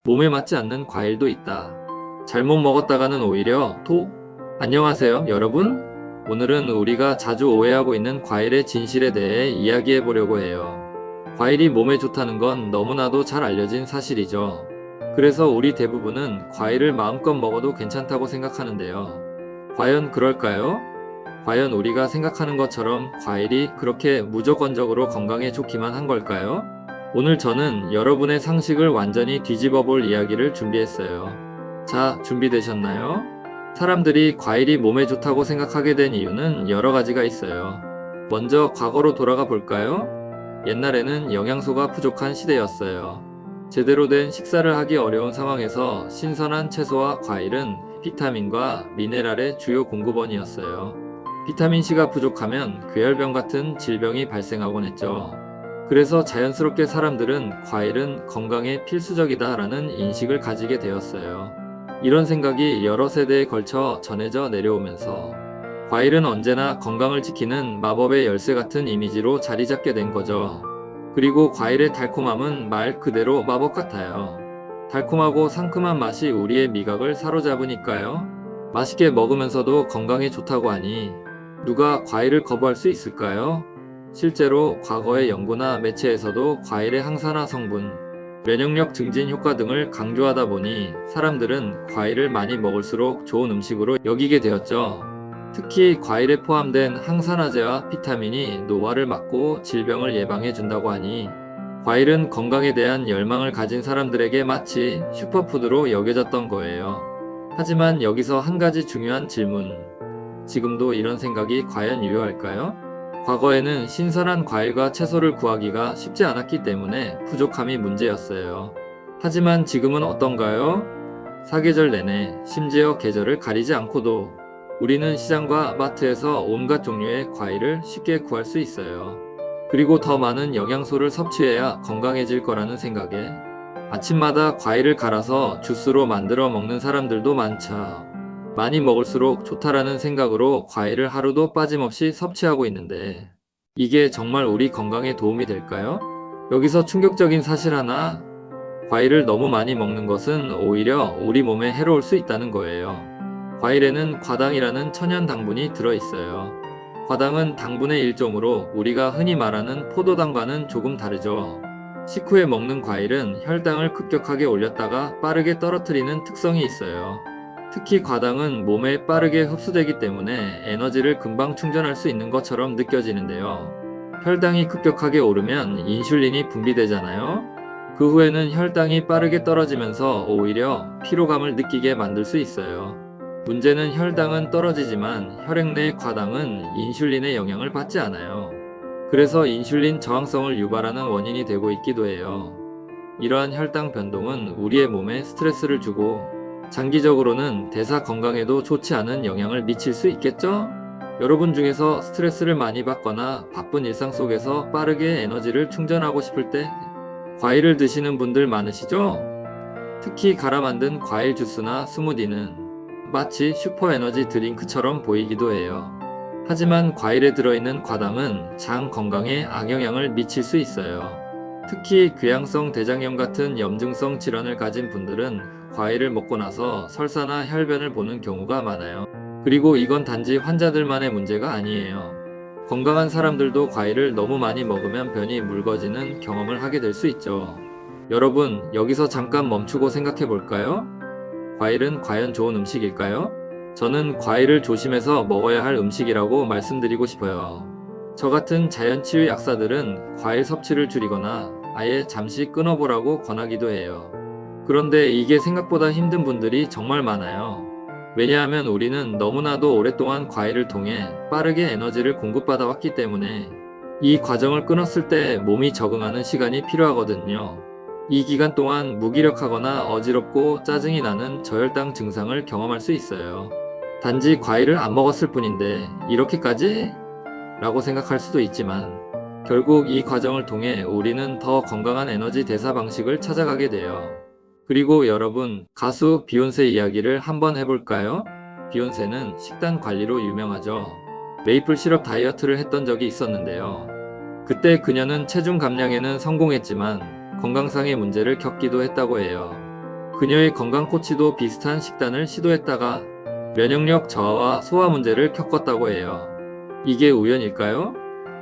몸에 맞지 않는 과일도 있다. 잘못 먹었다가는 오히려 토? 안녕하세요, 여러분. 오늘은 우리가 자주 오해하고 있는 과일의 진실에 대해 이야기해 보려고 해요. 과일이 몸에 좋다는 건 너무나도 잘 알려진 사실이죠. 그래서 우리 대부분은 과일을 마음껏 먹어도 괜찮다고 생각하는데요. 과연 그럴까요? 과연 우리가 생각하는 것처럼 과일이 그렇게 무조건적으로 건강에 좋기만 한 걸까요? 오늘 저는 여러분의 상식을 완전히 뒤집어 볼 이야기를 준비했어요. 자, 준비되셨나요? 사람들이 과일이 몸에 좋다고 생각하게 된 이유는 여러 가지가 있어요. 먼저 과거로 돌아가 볼까요? 옛날에는 영양소가 부족한 시대였어요. 제대로 된 식사를 하기 어려운 상황에서 신선한 채소와 과일은 비타민과 미네랄의 주요 공급원이었어요. 비타민C가 부족하면 괴혈병 같은 질병이 발생하곤 했죠. 그래서 자연스럽게 사람들은 과일은 건강에 필수적이다라는 인식을 가지게 되었어요. 이런 생각이 여러 세대에 걸쳐 전해져 내려오면서 과일은 언제나 건강을 지키는 마법의 열쇠 같은 이미지로 자리 잡게 된 거죠. 그리고 과일의 달콤함은 말 그대로 마법 같아요. 달콤하고 상큼한 맛이 우리의 미각을 사로잡으니까요. 맛있게 먹으면서도 건강에 좋다고 하니 누가 과일을 거부할 수 있을까요? 실제로 과거의 연구나 매체에서도 과일의 항산화 성분, 면역력 증진 효과 등을 강조하다 보니 사람들은 과일을 많이 먹을수록 좋은 음식으로 여기게 되었죠. 특히 과일에 포함된 항산화제와 비타민이 노화를 막고 질병을 예방해 준다고 하니 과일은 건강에 대한 열망을 가진 사람들에게 마치 슈퍼푸드로 여겨졌던 거예요. 하지만 여기서 한 가지 중요한 질문. 지금도 이런 생각이 과연 유효할까요? 과거에는 신선한 과일과 채소를 구하기가 쉽지 않았기 때문에 부족함이 문제였어요. 하지만 지금은 어떤가요? 사계절 내내, 심지어 계절을 가리지 않고도 우리는 시장과 마트에서 온갖 종류의 과일을 쉽게 구할 수 있어요. 그리고 더 많은 영양소를 섭취해야 건강해질 거라는 생각에 아침마다 과일을 갈아서 주스로 만들어 먹는 사람들도 많죠. 많이 먹을수록 좋다라는 생각으로 과일을 하루도 빠짐없이 섭취하고 있는데 이게 정말 우리 건강에 도움이 될까요? 여기서 충격적인 사실 하나, 과일을 너무 많이 먹는 것은 오히려 우리 몸에 해로울 수 있다는 거예요. 과일에는 과당이라는 천연 당분이 들어있어요. 과당은 당분의 일종으로 우리가 흔히 말하는 포도당과는 조금 다르죠. 식후에 먹는 과일은 혈당을 급격하게 올렸다가 빠르게 떨어뜨리는 특성이 있어요. 특히 과당은 몸에 빠르게 흡수되기 때문에 에너지를 금방 충전할 수 있는 것처럼 느껴지는데요. 혈당이 급격하게 오르면 인슐린이 분비되잖아요. 그 후에는 혈당이 빠르게 떨어지면서 오히려 피로감을 느끼게 만들 수 있어요. 문제는 혈당은 떨어지지만 혈액 내 과당은 인슐린의 영향을 받지 않아요. 그래서 인슐린 저항성을 유발하는 원인이 되고 있기도 해요. 이러한 혈당 변동은 우리의 몸에 스트레스를 주고 장기적으로는 대사 건강에도 좋지 않은 영향을 미칠 수 있겠죠? 여러분 중에서 스트레스를 많이 받거나 바쁜 일상 속에서 빠르게 에너지를 충전하고 싶을 때 과일을 드시는 분들 많으시죠? 특히 갈아 만든 과일 주스나 스무디는 마치 슈퍼 에너지 드링크처럼 보이기도 해요. 하지만 과일에 들어있는 과당은 장 건강에 악영향을 미칠 수 있어요. 특히 궤양성 대장염 같은 염증성 질환을 가진 분들은 과일을 먹고 나서 설사나 혈변을 보는 경우가 많아요. 그리고 이건 단지 환자들만의 문제가 아니에요. 건강한 사람들도 과일을 너무 많이 먹으면 변이 묽어지는 경험을 하게 될 수 있죠. 여러분, 여기서 잠깐 멈추고 생각해 볼까요? 과일은 과연 좋은 음식일까요? 저는 과일을 조심해서 먹어야 할 음식이라고 말씀드리고 싶어요. 저 같은 자연치유 약사들은 과일 섭취를 줄이거나 아예 잠시 끊어보라고 권하기도 해요. 그런데 이게 생각보다 힘든 분들이 정말 많아요. 왜냐하면 우리는 너무나도 오랫동안 과일을 통해 빠르게 에너지를 공급받아 왔기 때문에 이 과정을 끊었을 때 몸이 적응하는 시간이 필요하거든요. 이 기간 동안 무기력하거나 어지럽고 짜증이 나는 저혈당 증상을 경험할 수 있어요. 단지 과일을 안 먹었을 뿐인데 이렇게까지? 라고 생각할 수도 있지만 결국 이 과정을 통해 우리는 더 건강한 에너지 대사 방식을 찾아가게 돼요. 그리고 여러분, 가수 비욘세 이야기를 한번 해볼까요? 비욘세는 식단 관리로 유명하죠. 메이플 시럽 다이어트를 했던 적이 있었는데요. 그때 그녀는 체중 감량에는 성공했지만 건강상의 문제를 겪기도 했다고 해요. 그녀의 건강 코치도 비슷한 식단을 시도했다가 면역력 저하와 소화 문제를 겪었다고 해요. 이게 우연일까요?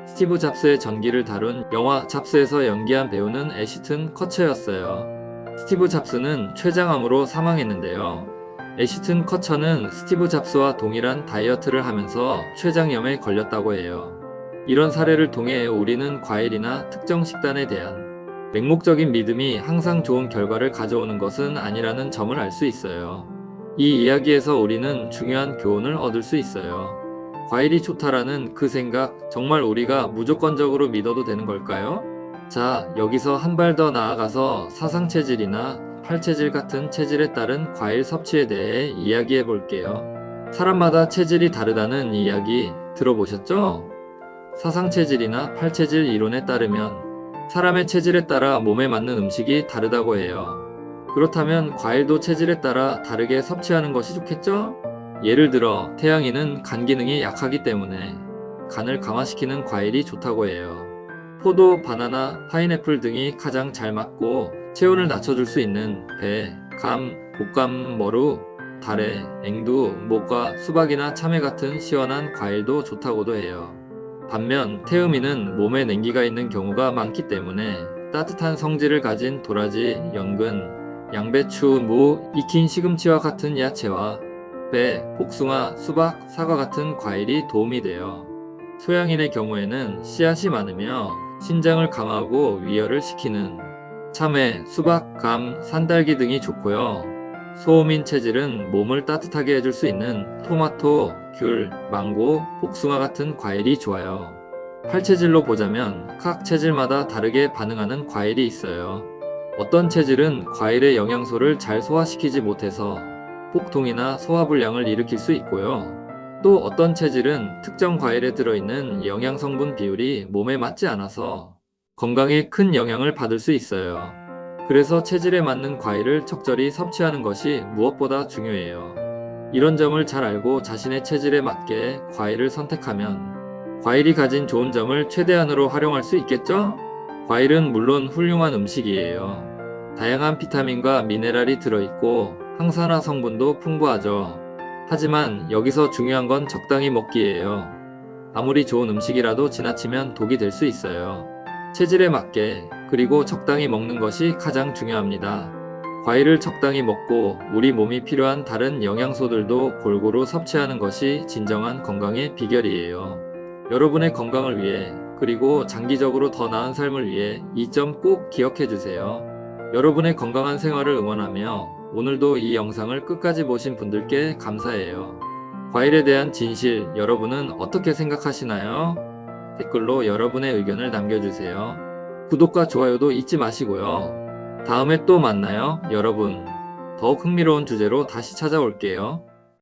스티브 잡스의 전기를 다룬 영화 잡스에서 연기한 배우는 애시튼 커처였어요. 스티브 잡스는 췌장암으로 사망했는데요. 애시튼 커처는 스티브 잡스와 동일한 다이어트를 하면서 췌장염에 걸렸다고 해요. 이런 사례를 통해 우리는 과일이나 특정 식단에 대한 맹목적인 믿음이 항상 좋은 결과를 가져오는 것은 아니라는 점을 알 수 있어요. 이 이야기에서 우리는 중요한 교훈을 얻을 수 있어요. 과일이 좋다라는 그 생각, 정말 우리가 무조건적으로 믿어도 되는 걸까요? 자, 여기서 한 발 더 나아가서 사상체질이나 팔체질 같은 체질에 따른 과일 섭취에 대해 이야기해 볼게요. 사람마다 체질이 다르다는 이야기 들어보셨죠? 사상체질이나 팔체질 이론에 따르면 사람의 체질에 따라 몸에 맞는 음식이 다르다고 해요. 그렇다면 과일도 체질에 따라 다르게 섭취하는 것이 좋겠죠? 예를 들어 태양이는 간 기능이 약하기 때문에 간을 강화시키는 과일이 좋다고 해요. 포도, 바나나, 파인애플 등이 가장 잘 맞고 체온을 낮춰줄 수 있는 배, 감, 곶감, 머루, 다래, 앵두, 모과, 수박이나 참외 같은 시원한 과일도 좋다고도 해요. 반면 태음인은 몸에 냉기가 있는 경우가 많기 때문에 따뜻한 성질을 가진 도라지, 연근, 양배추, 무, 익힌 시금치와 같은 야채와 배, 복숭아, 수박, 사과 같은 과일이 도움이 돼요. 소양인의 경우에는 씨앗이 많으며 신장을 강화하고 위혈을 시키는 참외, 수박, 감, 산딸기 등이 좋고요. 소음인 체질은 몸을 따뜻하게 해줄 수 있는 토마토, 귤, 망고, 복숭아 같은 과일이 좋아요. 팔체질로 보자면 각 체질마다 다르게 반응하는 과일이 있어요. 어떤 체질은 과일의 영양소를 잘 소화시키지 못해서 복통이나 소화불량을 일으킬 수 있고요. 또 어떤 체질은 특정 과일에 들어있는 영양 성분 비율이 몸에 맞지 않아서 건강에 큰 영향을 받을 수 있어요. 그래서 체질에 맞는 과일을 적절히 섭취하는 것이 무엇보다 중요해요. 이런 점을 잘 알고 자신의 체질에 맞게 과일을 선택하면 과일이 가진 좋은 점을 최대한으로 활용할 수 있겠죠? 과일은 물론 훌륭한 음식이에요. 다양한 비타민과 미네랄이 들어있고 항산화 성분도 풍부하죠. 하지만 여기서 중요한 건 적당히 먹기예요. 아무리 좋은 음식이라도 지나치면 독이 될 수 있어요. 체질에 맞게 그리고 적당히 먹는 것이 가장 중요합니다. 과일을 적당히 먹고 우리 몸이 필요한 다른 영양소들도 골고루 섭취하는 것이 진정한 건강의 비결이에요. 여러분의 건강을 위해 그리고 장기적으로 더 나은 삶을 위해 이 점 꼭 기억해 주세요. 여러분의 건강한 생활을 응원하며 오늘도 이 영상을 끝까지 보신 분들께 감사해요. 과일에 대한 진실, 여러분은 어떻게 생각하시나요? 댓글로 여러분의 의견을 남겨주세요. 구독과 좋아요도 잊지 마시고요. 다음에 또 만나요, 여러분. 더욱 흥미로운 주제로 다시 찾아올게요.